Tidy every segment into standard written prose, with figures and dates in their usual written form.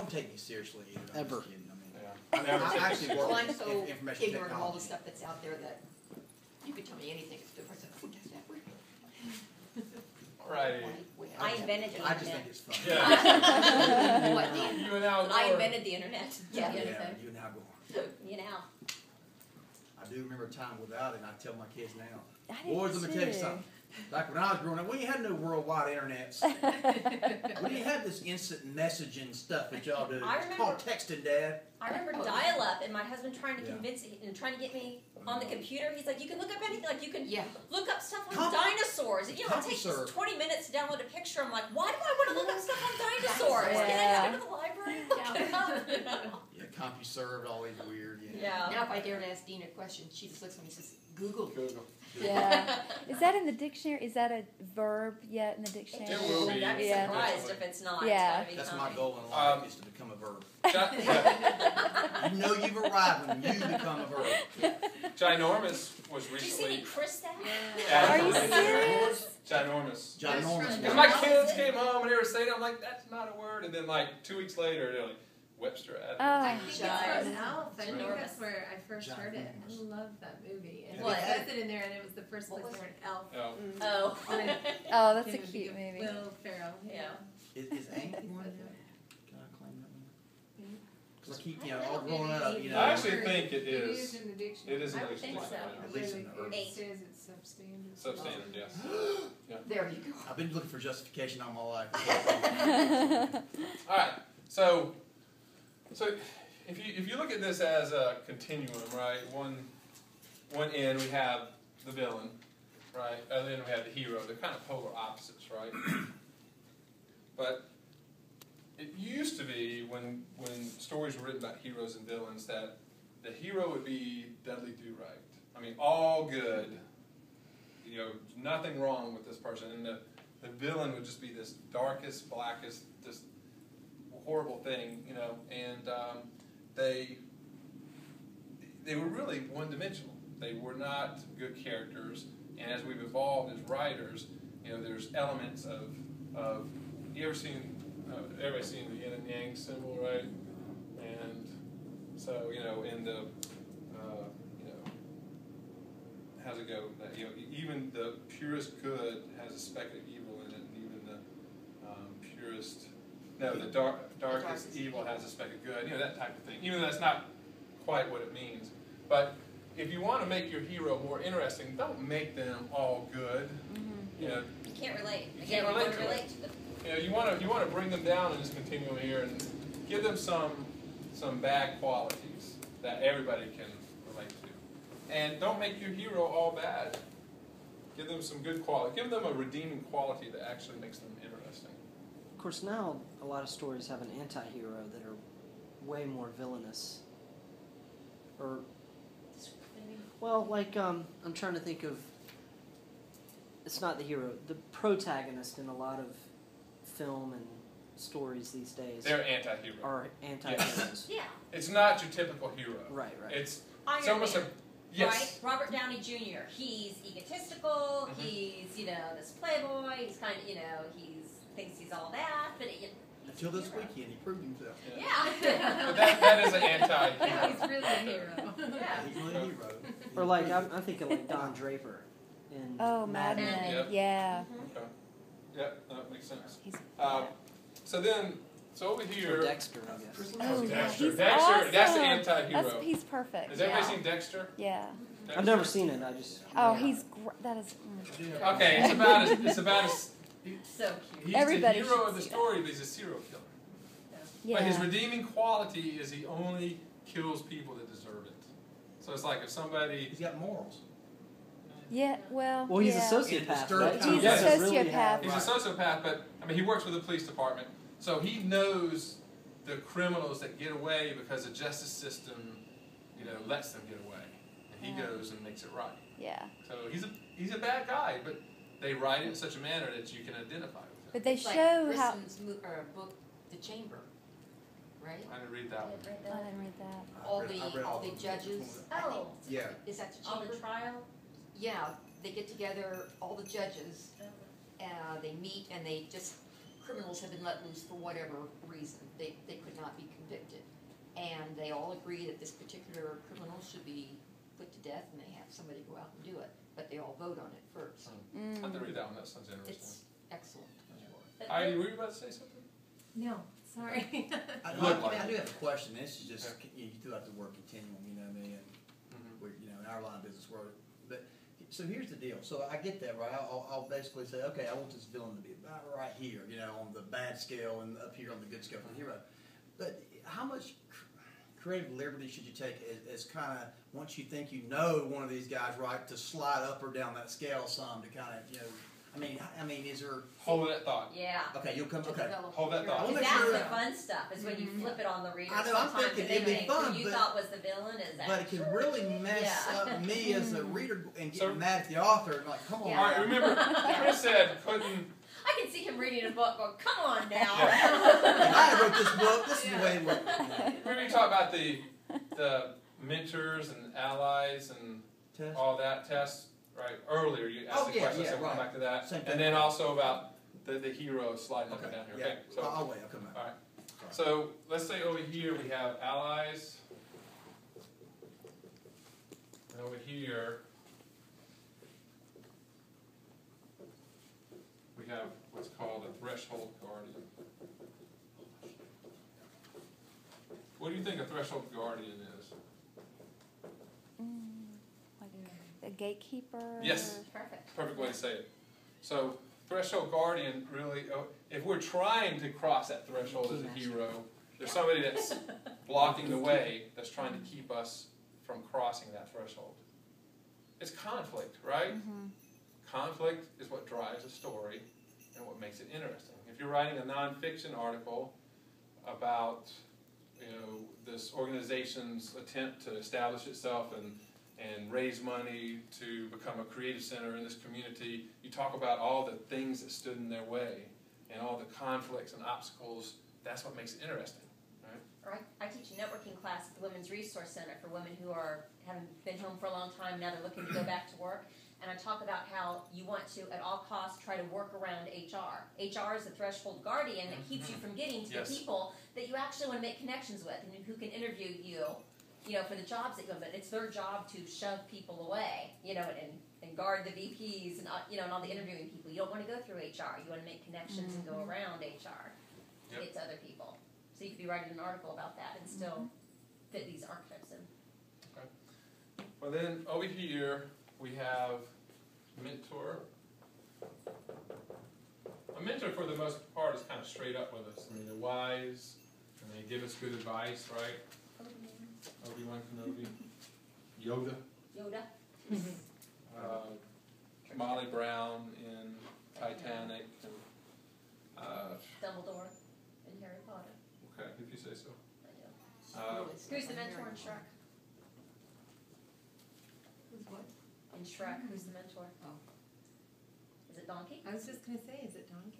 don't take me seriously either. I'm Ever. just kidding. I never I take actually it. work Well, I'm in so information ignorant of all the technology. stuff that's out there that you could tell me anything. It's different. Oh, that's that weird. Alrighty. I invented the I just internet. think it's fun. Yeah. What, Dan? You and Al I Gore. invented the internet. Yeah. Yeah, Anything. you and Al Gore. You know. I do remember a time without it, and I tell my kids now. I did Boys, let me tell you too. something. Like when I was growing up, we ain't had no worldwide internets. We didn't have this instant messaging stuff that y'all do. I It's called texting, Dad. I remember dial-up, and my husband trying to Yeah. convince and trying to get me on the computer. He's like, you can look up anything. Like you can Yeah. look up stuff on Com- dinosaurs. You know, it takes CompuServe. 20 minutes to download a picture. I'm like, why do I want to look up stuff on dinosaurs? Yeah. Can I go to the library and look it up? You know? Yeah, CompuServe, always weird. Yeah. Now if I dare to ask Dean a question, she just looks at me and says, Google. Google. Yeah. Is that in the dictionary? Is that a verb yet in the dictionary? It will be. I'd be Yeah. surprised if it's not. Yeah. It's gotta be That's my coming. goal in life, is to become a verb. Yeah. You know you've arrived when you become a verb. Ginormous was Did you see me recently. Chris that? Are you serious? Ginormous. Ginormous. Because my kids came home and they were saying, I'm like, that's not a word. And then like 2 weeks later, they're like, Webster added. I Oh, think it's Giant. from Elf. I think Ginormous. that's where I first heard it. I Ginormous. love that movie. And What? it says it in there, and it was the first What place was I heard Elf. Oh. Oh. oh, that's a It would be cute movie. Will Ferrell. Yeah. Is Ant one? Can I claim that one? Because I keep, all Maybe growing up, eight. I actually think it It is is. in the dictionary. It is in I the would think dictionary. so. At least in the It earth. says it's substandard. Substandard, yes. There you go. I've been looking for justification all my life. All right. So if you look at this as a continuum, right? One end we have the villain, right? Other end we have the hero. They're kind of polar opposites, right? But it used to be when stories were written about heroes and villains that the hero would be Dudley Do-Right. I mean, all good. Nothing wrong with this person, and the villain would just be this darkest, blackest, just horrible thing, and they were really one-dimensional. They were not good characters, and as we've evolved as writers, there's elements of you ever seen everybody's seen the yin and yang symbol, right? And so in the how's it go? That, even the purest good has a speck of evil in it, and even the darkest evil has a speck of good. That type of thing. Even though that's not quite what it means. But if you want to make your hero more interesting, don't make them all good. You can't relate. You can't relate to it. to the You want to bring them down in this continuum here and give them some bad qualities that everybody can relate to. And don't make your hero all bad. Give them some good quality. Give them a redeeming quality that actually makes them interesting. Of course, now a lot of stories have an anti-hero that are way more villainous. Or, well, like, I'm trying to think of, it's not the hero, the protagonist in a lot of film and stories these days They're anti-hero. are anti-heroes. Yeah. It's not your typical hero. Right. It's Iron almost Man, yes. right? Robert Downey Jr. He's egotistical. Mhm. He's this playboy. He's kind of he thinks he's all that, but Until this weekend, he proved himself. Yeah. But that is an anti-hero. Yeah, he's really a hero. Yeah. He's really a hero. Or like, I'm thinking like Don Draper in Oh, Mad Men. Yep. Yeah. Okay. Yeah, that makes sense. He's So over Or here, Dexter, I guess. Oh, yeah. Dexter. He's Dexter, awesome. that's the anti-hero. He's perfect. Has everybody Yeah. seen Dexter? Yeah. Dexter? I've never seen it. I just. Oh, that is. Okay, it's about So cute. he's Everybody the hero should of the see story, but he's a serial killer. Yeah. But his redeeming quality is he only kills people that deserve it. So it's like if somebody He's got morals. Yeah. Well. Well, he's yeah. a sociopath, right? He's a doesn't really sociopath. have- he's a sociopath, but I mean he works with the police department, so he knows the criminals that get away because the justice system, lets them get away, and he Yeah. goes and makes it right. Yeah. So he's a bad guy, but they write it in such a manner that you can identify with him. But they It's like show how. Grisham's book, The Chamber, right? I didn't read that one. I didn't read that. All I read the of them. judges. I think- Oh. Yeah. Is that the All chamber? the trial. Yeah, they get together, all the judges, they meet, and criminals have been let loose for whatever reason. They could not be all agree that this particular criminal should be put to death, and they have somebody go out and do it, but they all vote on it first. I have to read that one. That sounds interesting. It's excellent. But Heidi, were you about to say something? No, sorry. I do have a question. This is just, you threw out the word continuum, you know what I mean? And we're, you know, in our line of business world. But, so here's the deal. So I get that, right? I'll basically say, okay, I want this villain to be about right here, you know, on the bad scale and up here on the good scale for the hero. But how much creative liberty should you take as kind of, once you think you know one of these guys, right, to slide up or down that scale some to kind of, you know, I mean, is there... Hold that thought. Yeah. Okay, you'll come... To Okay. develop Hold that your- thought. I'll Because make that's sure- the fun stuff, is when you flip it on the reader. I know, I'm sometimes thinking and it'd be they think fun, who you but- thought was the villain is But it can really mess Yeah. up me as a reader and So- getting mad at the author and like, come on. Yeah. All right, remember, Chris said couldn't... I can see him reading a book going, come on now. If I wrote this book, this is the way it would. Remember you talked about the mentors and allies and Test. all that tests, right? Earlier you asked Oh, the yeah, question, yeah, so we'll come right. back to that. Same thing. And then also about the hero sliding up Okay, and down here, yeah. okay? So, I'll wait, I'll come back. all right. So let's say over here we have allies. And over here we have what's called a threshold guardian. What do you think a threshold guardian is? Like a gatekeeper? Yes. Perfect. Perfect way to say it. So, threshold guardian really, if we're trying to cross that threshold as a hero, there's somebody that's blocking the way, that's trying to keep us from crossing that threshold. It's conflict, right? Conflict is what drives a story and what makes it interesting. If you're writing a nonfiction article about, you know, this organization's attempt to establish itself and raise money to become a creative center in this community, you talk about all the things that stood in their way and all the conflicts and obstacles. That's what makes it interesting, right? Or I teach a networking class at the Women's Resource Center for women who haven't been home for a long time, now they're looking to go back to work. And I talk about how you want to, at all costs, try to work around HR. HR is the threshold guardian that keeps you from getting to Yes. the people that you actually want to make connections with and who can interview you, you know, for the jobs that go. But it's their job to shove people away, you know, and guard the VPs and you know, and all the interviewing people. You don't want to go through HR. You want to make connections and go around HR to get to other people. So you could be writing an article about that and still fit these archetypes in. Well, then over here we have mentor. A mentor, for the most part, is kind of straight up with us. I mean, they're wise and they give us good advice, right? Obi-Wan Kenobi, Yoda, Molly Brown in Titanic, and Dumbledore and Harry Potter. okay, if you say so. I do. Who's the mentor in Shrek? Who's what? In Shrek, who's the mentor? Oh. Is it Donkey? I was just gonna say, is it Donkey?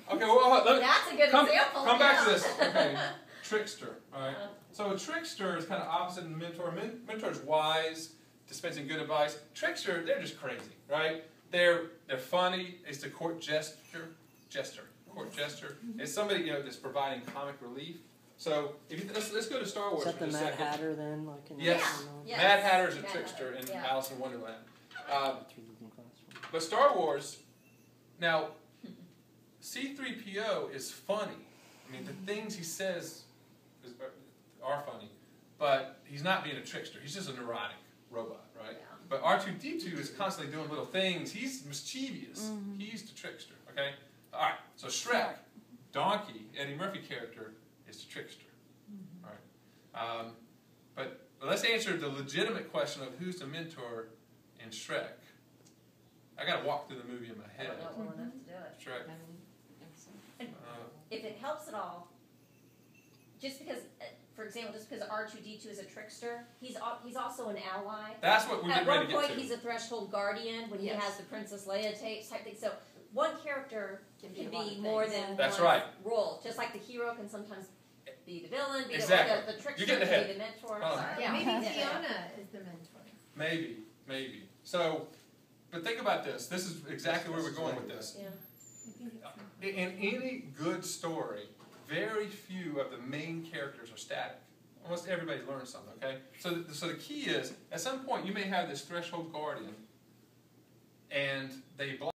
Okay, well, let me, That's a good come example. back yeah. to this. Okay, trickster. All right. So a trickster is kind of opposite of mentor. Mentor is wise, dispensing good advice. Trickster, they're just crazy, right? They're funny. It's the court jester. It's somebody, you know, that's providing comic relief. So if you, let's go to Star Wars Is that for the just a Mad second. Hatter then? Like in Yes. Yes. Mad Hatter is a Mad trickster Hatter, in yeah. Alice in Wonderland. Reading class. But Star Wars, now, C-3PO is funny. I mean, the things he says are funny, but he's not being a trickster. He's just a neurotic robot, right? Yeah. But R2-D2 is constantly doing little things. He's mischievous. He's the trickster, okay? All right, so Shrek, Donkey, Eddie Murphy character, is the trickster. All right. But let's answer the legitimate question of who's the mentor in Shrek. I got to walk through the movie in my I head. don't know well enough to do it. Shrek. If it helps at all, just because, for example, just because R2-D2 is a trickster, he's also an ally. That's what we're At getting ready one to get point, to. he's a threshold guardian when he Yes. has the Princess Leia tapes type thing. So one character Can can be a lot be of more things. than That's one right. role. Just like the hero can sometimes be the villain, be Exactly. the trickster, You're getting ahead. be the mentor. Oh. Sorry. Yeah, maybe Yeah. Fiona is the mentor. Maybe. So, but think about this. This is exactly where we're going with this. Yeah. I think it's In any good story, very few of the main characters are static. Almost everybody learns something, okay? So the key is, at some point, you may have this threshold guardian, and they block